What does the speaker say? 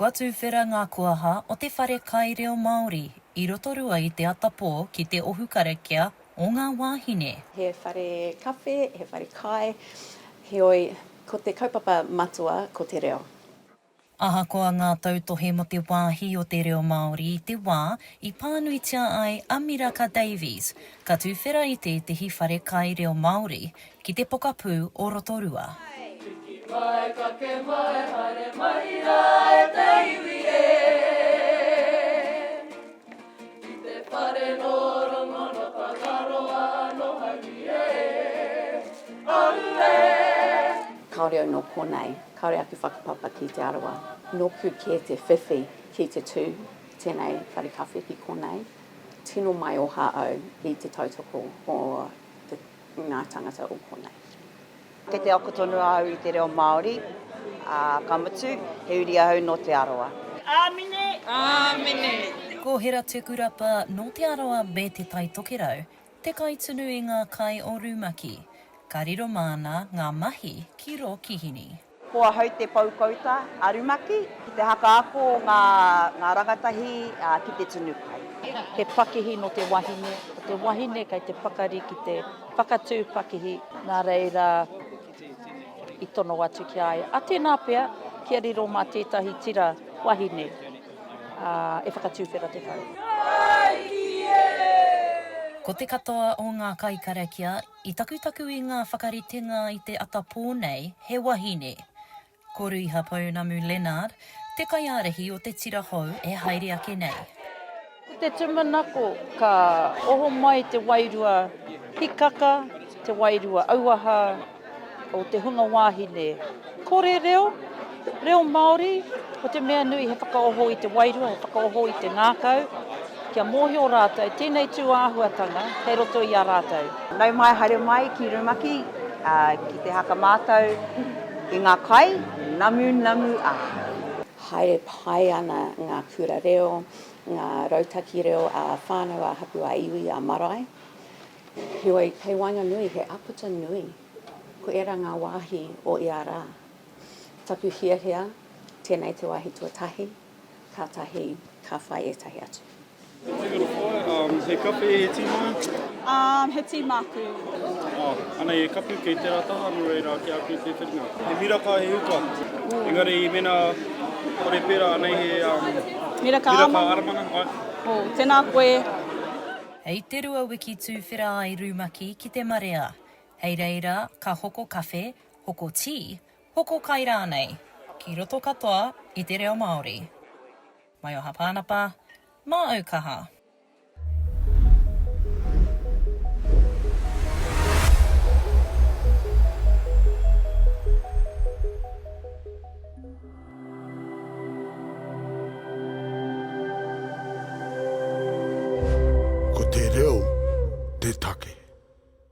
Kua tūwhera ngā kuaha o te whare kaireo Māori I rotorua I te atapō ki te ohu karakia o ngā wāhine. He whare kawhe, he whare kai, he oi ko te kaupapa matua ko te reo. Ahakoa ngā tautohe mo te wāhi o te reo Māori I te wā I pānuitia ai Amiraka Davies, ka tūwhera I te hi whare kaireo Māori ki te pokapū o rotorua. Mai ka ke mai hare mai rai te iwi e I te whare no rongo no whakaroa no hauri e Aru e Kaore au no konei, kaore aku whakapapa ki te arawa. Noku ke te whiwhi ki te tū, tēnei whare kawhe ki konei. Tino mai o hao I te tautoko o ngā tangata o konei. Kei te akotonu au I te reo Māori, ka mutu, he uri au no te aroa. Āmine! Āmine! Ko hera tukurapa no te aroa me te tai tokerau, te kaitunu I ngā kai o Rumaki. Ka riro mana ngā mahi ki ro kihini. Kua hau te paukauta a Rumaki, ki te haka ako ngā rangatahi ki te tunu kai. He pakihi no te wahine, o te wahine kai te pakari ki te whakatū pakihi. Nā reira I tono atu ki ai. A tēnā pea, kia riro mā tētahi tira wahine e whakatūwhera te whare. Ko te katoa o ngā kai karakia, I takutaku I ngā whakaritenga I te atapō nei, he wahine. Ko Ruiha Pounamu Leonard, te kaiarehi o te tira hou e haere ake nei. Te tumanako ka oho mai te wairua hikaka, te wairua auaha o te hunga wāhine. Kore reo, reo Māori, o te mea nui he whakaoho I te wairua, he whakaoho I te ngākau. Kia mōhi o rātou, tēnei tū āhuatanga, hei roto I a rātou. Nau mai haere mai ki Rumaki, ki te haka mātou, I ngā kai, namu a. Haere pai ana ngā kura reo, ngā rautaki reo a whānau a hapu a iwi a marae. Hei wanga nui, he aputa nui. Ko era ngā wāhi o I a rā. Tapu hia, tēnei te wāhi tuatahi, ka tahi, ka whai e tahi atu. He kape he tīmai? He tīmaku. Ana he kapu kei te rataha, no reira ki aku te whiringa. He miraka he uka. Engari I mena kore pera anei he Miraka aramana. Tēnā koe. Hei te rua wiki tūwhera ai Rumaki ki te marea. Hei reira, ka hoko kawhe, hoko tea, hoko kai rānei. Ki roto katoa I te reo Māori. Mai o hapānapa, mā Aukaha. Ko te reo, te take.